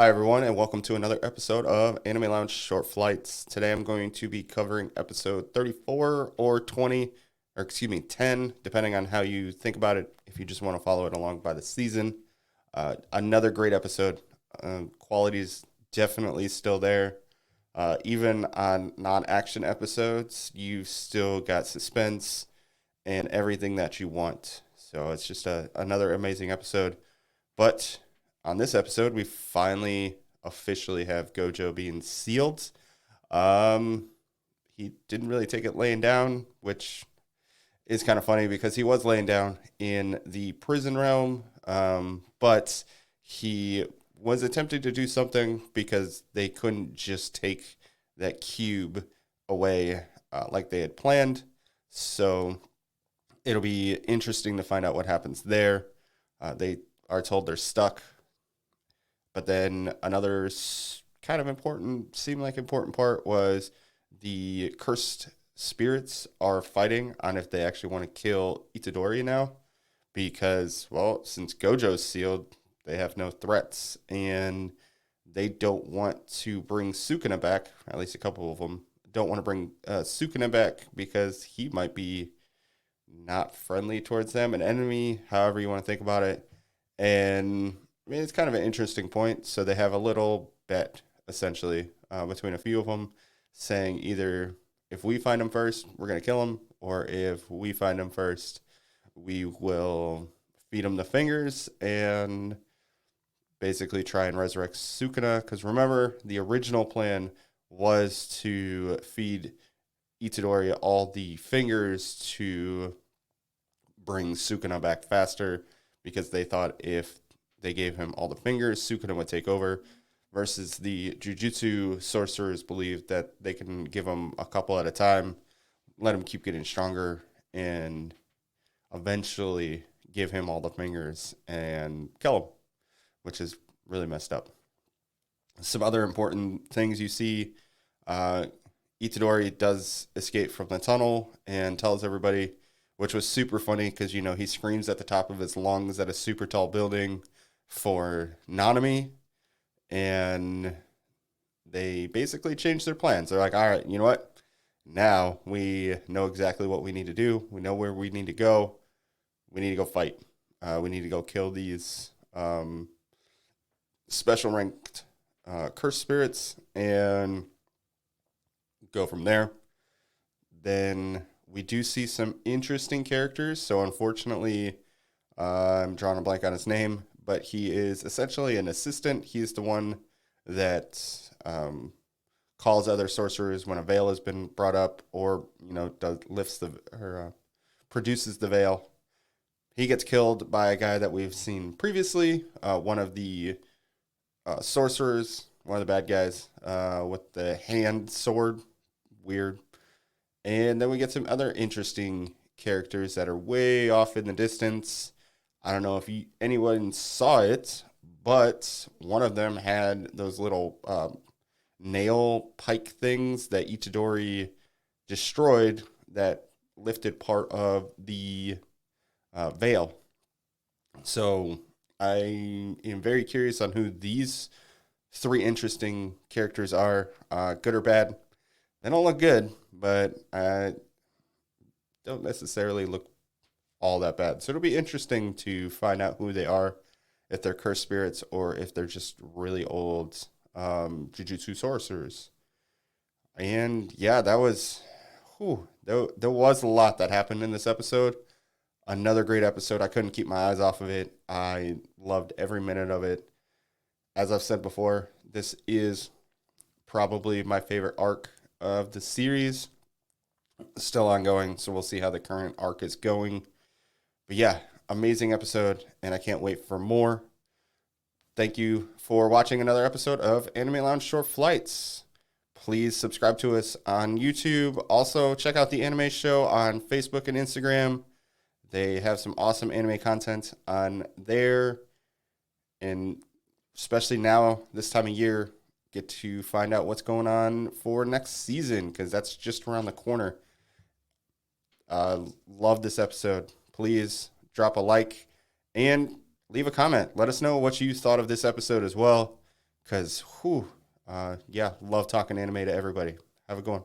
Hi, everyone, and welcome to another episode of Anime Lounge Short Flights. Today I'm going to be covering episode 34 or 20, or excuse me, 10, depending on how you think about it, if you just want to follow it along by the season. Another great episode. Quality's definitely still there. Even on non action episodes, you still got suspense and everything that you want. So it's just another amazing episode. But on this episode, we finally officially have Gojo being sealed. Um, he didn't really take it laying down, which is kind of funny because he was laying down in the prison realm, but he was attempting to do something because they couldn't just take that cube away like they had planned. So it'll be interesting to find out what happens there. They are told they're stuck. But then another kind of important, seemed like important part was the cursed spirits are fighting on if they actually want to kill Itadori now. Because, well, since Gojo's sealed, they have no threats. And they don't want to bring Sukuna back, at least a couple of them don't want to bring Sukuna back because he might be not friendly towards them, an enemy, however you want to think about it. And I mean, it's kind of an interesting point. So they have a little bet, essentially, between a few of them, saying either if we find him first, we're going to kill him, or if we find him first, we will feed him the fingers and basically try and resurrect Sukuna. Because remember, the original plan was to feed Itadori all the fingers to bring Sukuna back faster because they thought if they gave him all the fingers, Sukuna would take over. Versus the Jujutsu sorcerers believe that they can give him a couple at a time, let him keep getting stronger, and eventually give him all the fingers and kill him, which is really messed up. Some other important things you see, Itadori does escape from the tunnel and tells everybody, which was super funny because, you know, he screams at the top of his lungs at a super tall building for Nanami, and they basically changed their plans. They're like, all right, you know what? Now we know exactly what we need to do. We know where we need to go. We need to go fight. We need to go kill these special ranked cursed spirits and go from there. Then we do see some interesting characters. So unfortunately, I'm drawing a blank on his name, but he is essentially an assistant. He's the one that calls other sorcerers when a veil has been brought up, or lifts the or produces the veil. He gets killed by a guy that we've seen previously, one of the sorcerers, one of the bad guys with the hand sword. Weird. And then we get some other interesting characters that are way off in the distance. I don't know if anyone saw it, but one of them had those little nail pike things that Itadori destroyed that lifted part of the veil. So I am very curious on who these three interesting characters are, good or bad. They don't look good, but I don't necessarily look all that bad. So it'll be interesting to find out who they are, if they're cursed spirits or if they're just really old Jujutsu sorcerers. And yeah, that was, there was a lot that happened in this episode. Another great episode. I couldn't keep my eyes off of it. I loved every minute of it. As I've said before, this is probably my favorite arc of the series. Still ongoing, so we'll see how the current arc is going. But yeah, amazing episode, and I can't wait for more. Thank you for watching another episode of Anime Lounge Short Flights. Please subscribe to us on YouTube. Also, check out the anime show on Facebook and Instagram. They have some awesome anime content on there. And especially now, this time of year, get to find out what's going on for next season, because that's just around the corner. Love this episode. Please drop a like and leave a comment. Let us know what you thought of this episode as well, Because, whew, yeah, love talking anime to everybody. Have a good one.